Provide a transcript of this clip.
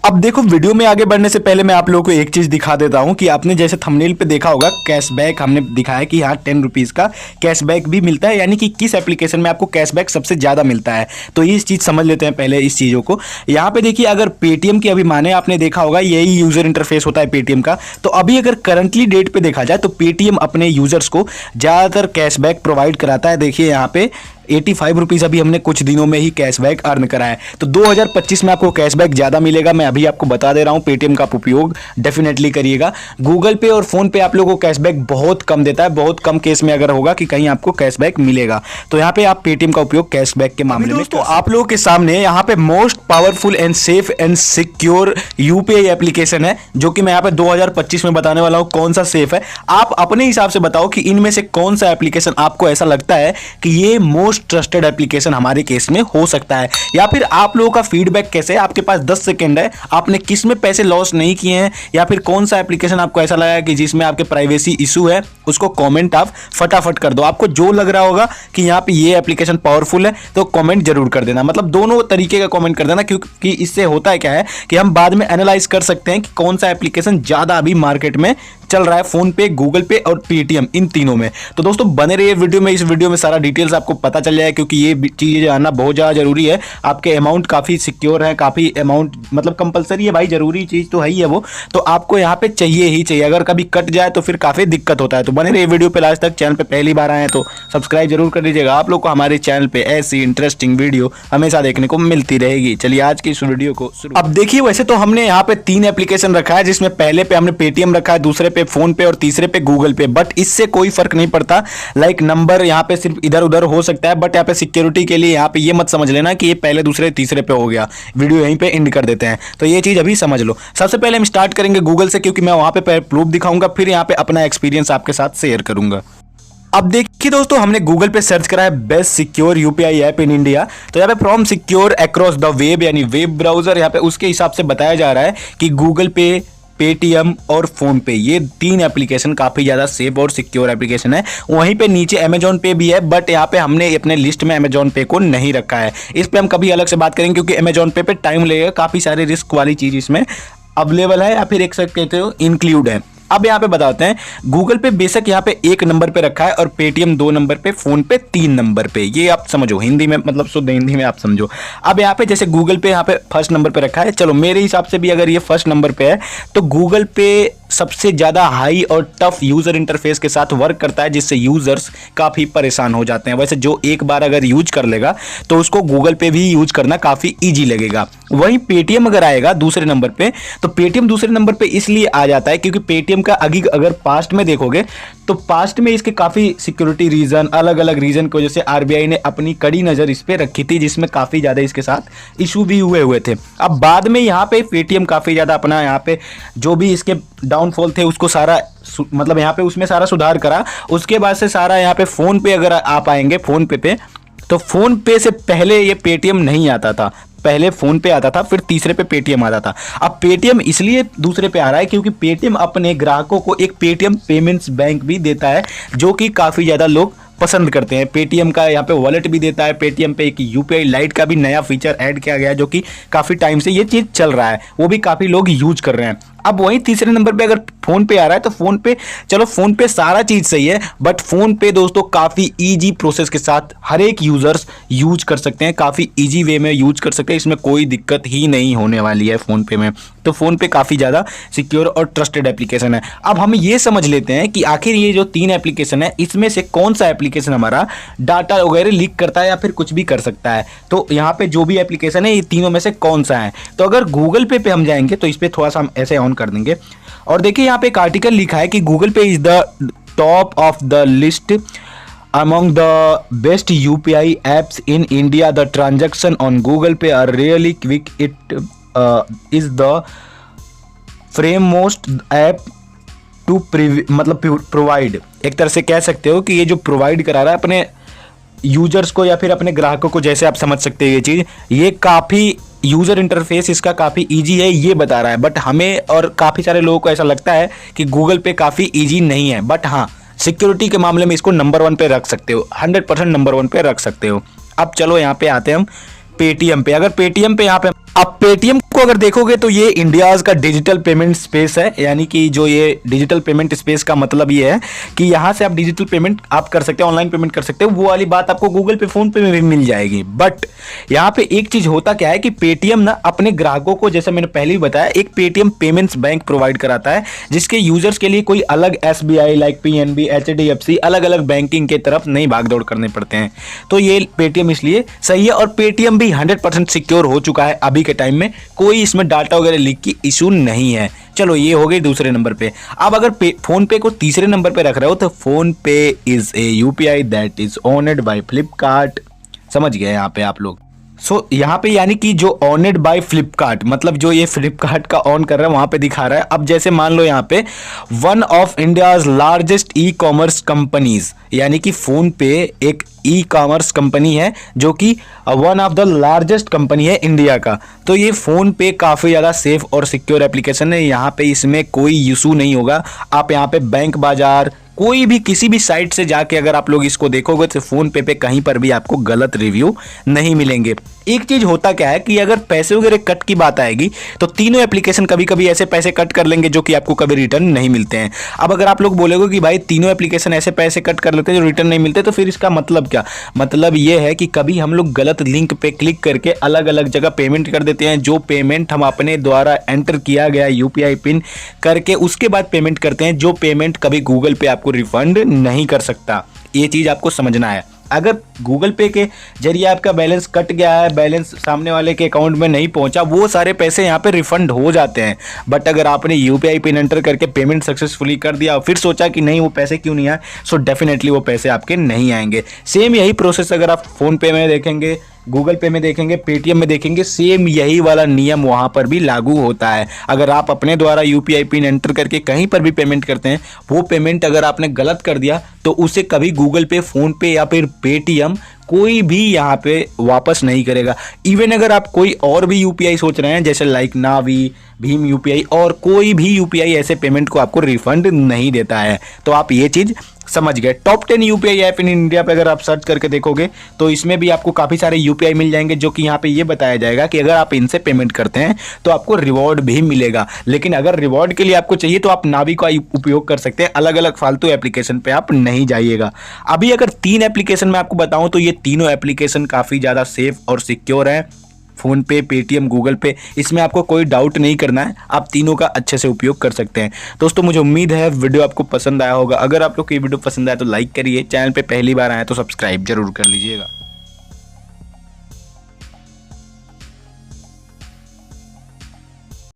अब देखो, वीडियो में आगे बढ़ने से पहले मैं आप लोगों को एक चीज दिखा देता हूं कि आपने जैसे थंबनेल पे देखा होगा कैशबैक हमने दिखाया कि हाँ 10 रुपीज का कैशबैक भी मिलता है, यानी कि किस एप्लीकेशन में आपको कैशबैक सबसे ज्यादा मिलता है। तो ये चीज समझ लेते हैं पहले इस चीजों को। यहाँ पे देखिए, अगर पेटीएम की अभी माने आपने देखा होगा यही यूजर इंटरफेस होता है पेटीएम का। तो अभी अगर करंटली डेट पे देखा जाए तो पेटीएम अपने यूजर्स को ज्यादातर कैशबैक प्रोवाइड कराता है। देखिए यहाँ पे 85 रुपीज अभी हमने कुछ दिनों में ही कैशबैक अर्न करा है। तो 2025 में आपको कैशबैक ज्यादा मिलेगा, मैं अभी आपको बता दे रहा हूं। पेटीएम का आप उपयोग डेफिनेटली करिएगा। गूगल पे और फोन पे आप लोगों को कैशबैक बहुत कम देता है, बहुत कम केस में अगर होगा कि कहीं आपको कैशबैक मिलेगा। तो यहाँ पे आप पेटीएम का उपयोग कैशबैक के मामले में। तो आप लोगों के सामने यहाँ पे most powerful and safe and secure UPI application है, जो कि मैं यहाँ पे 2025 में बताने वाला हूँ कौन सा सेफ है। आप अपने हिसाब से बताओ कि इनमें से कौन सा एप्लीकेशन आपको ऐसा लगता है कि ये मोस्ट ट्रस्टेड एप्लीकेशन हमारे केस में हो सकता है। या फिर आप लोगों का फीडबैक कैसे है, आपके पास 10 सेकंड है, आपने किस में पैसे लॉस नहीं किए हैं, या फिर कौन सा एप्लीकेशन आपको ऐसा लगा कि जिसमें आपके प्राइवेसी इशू है, उसको कमेंट आप फटाफट कर दो। आपको जो लग रहा होगा कि यहाँ पे ये एप्लीकेशन पावरफुल है तो कमेंट जरूर कर देना, मतलब दोनों तरीके का कमेंट कर देना, क्योंकि इससे होता है क्या है कि हम बाद में एनालाइज कर सकते हैं कि कौन सा एप्लीकेशन ज्यादा अभी मार्केट में चल रहा है, फोन पे, गूगल पे और पेटीएम, इन तीनों में। तो दोस्तों बने रहिए वीडियो में, इस वीडियो में सारा डिटेल्स आपको पता चल जाए, क्योंकि ये चीजें जानना बहुत ज्यादा जरूरी है। आपके अमाउंट काफी सिक्योर है, काफी अमाउंट मतलब कंपलसरी है भाई, जरूरी चीज तो है ही है वो, तो आपको यहाँ पे चाहिए ही चाहिए। अगर कभी कट जाए तो फिर काफी दिक्कत होता है। तो बने रहिए वीडियो पे लास्ट तक। चैनल पे पहली बार आए तो सब्सक्राइब जरूर कर लीजिएगा। आप लोग को हमारे चैनल पे ऐसी इंटरेस्टिंग वीडियो हमेशा देखने को मिलती रहेगी। चलिए आज की इस वीडियो को शुरू। अब देखिए, वैसे तो हमने यहाँ पे 3 एप्लीकेशन रखा है, जिसमें पहले पे हमने पेटीएम रखा है, दूसरे पे फोन पे और तीसरे पे गूगल पे। बट इससे कोई फर्क नहीं पड़ता, लाइक नंबर यहाँ पे सिर्फ इधर उधर हो सकता है, बट यहाँ पे सिक्योरिटी के लिए यहाँ पे ये मत समझ लेना कि ये पहले दूसरे तीसरे पे हो गया। वीडियो यहीं पे एंड कर देते हैं, तो ये चीज अभी समझ लो। सबसे पहले हम स्टार्ट करेंगे गूगल से, क्योंकि मैं वहां पे प्रूफ दिखाऊंगा, फिर यहाँ पे अपना एक्सपीरियंस आपके साथ शेयर करूंगा। अब देखिए दोस्तों, हमने गूगल पे सर्च करा है best secure UPI app in India. तो यहाँ पे from secure across the web, यानी वेब ब्राउजर, यहाँ पे उसके हिसाब से बताया जा रहा है कि गूगल पे, पेटीएम और फोन पे, ये 3 एप्लीकेशन काफी ज्यादा सेफ और सिक्योर एप्लीकेशन है। वहीं पे नीचे अमेजॉन पे भी है, बट यहाँ पे हमने अपने लिस्ट में अमेजॉन पे को नहीं रखा है। इस पे हम कभी अलग से बात करेंगे, क्योंकि अमेजॉन पे टाइम लगेगा, काफी सारे रिस्क वाली चीज इसमें अवेलेबल है, या फिर एक कहते हो इंक्लूड है। अब यहाँ पे बताते हैं, गूगल पे बेशक यहाँ पे 1 नंबर पे रखा है, और पेटीएम 2 नंबर पे, फोन पे 3 नंबर पे। ये आप समझो हिंदी में, मतलब शुद्ध हिंदी में आप समझो। अब यहाँ पे जैसे गूगल पे यहाँ पे फर्स्ट नंबर पे रखा है, चलो मेरे हिसाब से भी अगर ये फर्स्ट नंबर पे है तो गूगल पे सबसे ज्यादा हाई और टफ यूजर इंटरफेस के साथ वर्क करता है, जिससे यूजर्स काफी परेशान हो जाते हैं। वैसे जो एक बार अगर यूज कर लेगा तो उसको गूगल पे भी यूज करना काफी इजी लगेगा। वहीं पेटीएम अगर आएगा दूसरे नंबर पे, तो पेटीएम दूसरे नंबर पे इसलिए आ जाता है क्योंकि पेटीएम का अगर पास्ट में देखोगे तो पास्ट में इसके काफी सिक्योरिटी रीजन, अलग अलग रीजन की वजह से आरबीआई ने अपनी कड़ी नजर इस पे रखी थी, जिसमें काफी ज्यादा इसके साथ इशू भी हुए थे। अब बाद में यहाँ पे पेटीएम काफी ज्यादा अपना यहाँ पे जो भी इसके डाउनफॉल थे उसको सारा मतलब यहाँ पे उसमें सारा सुधार करा। उसके बाद से सारा यहाँ पे फोन पे अगर आप आएंगे, फोन पे तो फोन पे से पहले ये पेटीएम नहीं आता था, पहले फोन पे आता था, फिर तीसरे पे पेटीएम आता था। अब पेटीएम इसलिए दूसरे पे आ रहा है क्योंकि पेटीएम अपने ग्राहकों को एक पेटीएम पेमेंट्स बैंक भी देता है, जो कि काफी ज्यादा लोग पसंद करते हैं। पेटीएम का यहाँ पे वॉलेट भी देता है, पेटीएम पे एक यूपीआई लाइट का भी नया फीचर ऐड किया गया है, जो कि काफी टाइम से ये चीज चल रहा है, वो भी काफी लोग यूज कर रहे हैं। अब वहीं तीसरे नंबर पे अगर फोन पे आ रहा है, तो फोन पे, चलो फोन पे सारा चीज सही है, बट फोन पे दोस्तों काफी इजी प्रोसेस के साथ हर एक यूजर्स यूज कर सकते हैं, काफी इजी वे में यूज कर सकते हैं, इसमें कोई दिक्कत ही नहीं होने वाली है फोन पे में। तो फोन पे काफी ज्यादा सिक्योर और ट्रस्टेड एप्लीकेशन है। अब हम ये समझ लेते हैं कि आखिर ये जो 3 एप्लीकेशन है, इसमें से कौन सा एप्लीकेशन हमारा डाटा वगैरह लीक करता है या फिर कुछ भी कर सकता है। तो यहाँ पे जो भी एप्लीकेशन है, ये तीनों में से कौन सा है। तो अगर गूगल पे हम जाएंगे तो इस पे थोड़ा सा हम ऐसे ऑन कर देंगे, और देखिए यहाँ पे एक आर्टिकल लिखा है कि गूगल पे is the top of the list among the best UPI apps in India. The transaction on Google Pay are really quick. It is the foremost app to मतलब प्रोवाइड, एक तरह से कह सकते हो कि ये जो प्रोवाइड करा रहा है अपने यूजर्स को या फिर अपने ग्राहकों को, जैसे आप समझ सकते हैं ये चीज, ये काफी यूजर इंटरफेस इसका काफी इजी है, ये बता रहा है। बट हमें और काफी सारे लोगों को ऐसा लगता है कि गूगल पे काफी इजी नहीं है, बट हाँ सिक्योरिटी के मामले में इसको नंबर 1 पे रख सकते हो, 100% नंबर 1 पे रख सकते हो। अब चलो यहाँ पे आते हैं हम पेटीएम पे। अगर पेटीएम पे यहाँ पे अब पेटीएम को अगर देखोगे तो ये इंडियाज का डिजिटल पेमेंट स्पेस है, यानी कि जो ये डिजिटल पेमेंट स्पेस का मतलब ये है कि यहाँ से आप डिजिटल पेमेंट आप कर सकते हैं, ऑनलाइन पेमेंट कर सकते हो। वो वाली बात आपको गूगल पे, फोन पे में भी मिल जाएगी। बट यहाँ पे एक चीज होता क्या है कि पेटीएम ना अपने ग्राहकों को, जैसे मैंने पहले भी बताया, एक पेटीएम पेमेंट्स बैंक प्रोवाइड कराता है, जिसके यूजर्स के लिए कोई अलग एसबीआई, लाइक पीएनबी, एचडीएफसी, अलग अलग बैंकिंग के तरफ नहीं भागदौड़ करने पड़ते हैं। तो ये पेटीएम इसलिए सही है। और पेटीएम भी 100% सिक्योर हो चुका है अभी के टाइम में, कोई इसमें डाटा वगैरह लीक की इशू नहीं है। चलो ये हो गई दूसरे नंबर पे। अब अगर फोन पे को तीसरे नंबर पे रख रहे हो तो फोन पे is a UPI that is owned by Flipkart. समझ गए यहाँ पे आप लोग। यहाँ पे यानी कि जो ऑनेड बाय फ्लिपकार्ट, मतलब जो ये फ्लिपकार्ट का ऑन कर रहा है वहां पे दिखा रहा है। अब जैसे मान लो यहाँ पे one of India's largest e commerce companies, यानी कि फोन पे एक ई कॉमर्स कंपनी है जो कि one of the largest company है इंडिया का। तो ये फोन पे काफ़ी ज़्यादा सेफ और सिक्योर एप्लीकेशन है। यहाँ पे इसमें कोई इशू नहीं होगा। आप यहाँ पे बैंक बाजार, कोई भी किसी भी साइट से जाके अगर आप लोग इसको देखोगे तो फोन पे कहीं पर भी आपको गलत रिव्यू नहीं मिलेंगे। एक चीज होता क्या है कि अगर पैसे वगैरह कट की बात आएगी तो तीनों एप्लीकेशन कभी कभी ऐसे पैसे कट कर लेंगे जो कि आपको कभी रिटर्न नहीं मिलते हैं। अब अगर आप लोग बोलोगे कि भाई तीनों एप्लीकेशन ऐसे पैसे कट कर लेते हैं जो रिटर्न नहीं मिलते, तो फिर इसका मतलब क्या? मतलब ये है कि कभी हम लोग गलत लिंक पे क्लिक करके अलग अलग जगह पेमेंट कर देते हैं। जो पेमेंट हम अपने द्वारा एंटर किया गया यूपीआई पिन करके उसके बाद पेमेंट करते हैं, जो पेमेंट कभी गूगल पे आपको रिफंड नहीं कर सकता। ये चीज आपको समझना है। अगर गूगल पे के जरिए आपका बैलेंस कट गया है, बैलेंस सामने वाले के अकाउंट में नहीं पहुंचा, वो सारे पैसे यहाँ पे रिफंड हो जाते हैं। बट अगर आपने यूपीआई पिन एंटर करके पेमेंट सक्सेसफुली कर दिया और फिर सोचा कि नहीं वो पैसे क्यों नहीं आए, सो डेफिनेटली वो पैसे आपके नहीं आएंगे। सेम यही प्रोसेस अगर आप फोन पे में देखेंगे, गूगल पे में देखेंगे, पेटीएम में देखेंगे, सेम यही वाला नियम वहां पर भी लागू होता है। अगर आप अपने द्वारा यूपीआई पिन एंटर करके कहीं पर भी पेमेंट करते हैं, वो पेमेंट अगर आपने गलत कर दिया तो उसे कभी गूगल पे, फोन पे या फिर पेटीएम कोई भी यहाँ पे वापस नहीं करेगा। इवन अगर आप कोई और भी यूपीआई सोच रहे हैं जैसे लाइक नावी, भीम यूपीआई और कोई भी यूपीआई ऐसे पेमेंट को आपको रिफंड नहीं देता है। तो आप ये चीज समझ गए। Top 10 UPI app in India पे अगर आप सर्च करके देखोगे तो इसमें भी आपको काफ़ी सारे यूपीआई मिल जाएंगे, जो कि यहाँ पे ये बताया जाएगा कि अगर आप इनसे पेमेंट करते हैं तो आपको रिवॉर्ड भी मिलेगा। लेकिन अगर रिवॉर्ड के लिए आपको चाहिए तो आप नावी का उपयोग कर सकते हैं, अलग अलग फालतू एप्लीकेशन पे आप नहीं जाइएगा। अभी अगर 3 एप्लीकेशन मैं आपको बताऊं तो ये तीनों एप्लीकेशन काफ़ी ज़्यादा सेफ और सिक्योर है। फोन पे, पेटीएम, गूगल पे, इसमें आपको कोई डाउट नहीं करना है। आप तीनों का अच्छे से उपयोग कर सकते हैं। दोस्तों मुझे उम्मीद है वीडियो आपको पसंद आया होगा। अगर आप लोग को ये वीडियो पसंद आया तो लाइक करिए, चैनल पे पहली बार आए तो सब्सक्राइब जरूर कर लीजिएगा।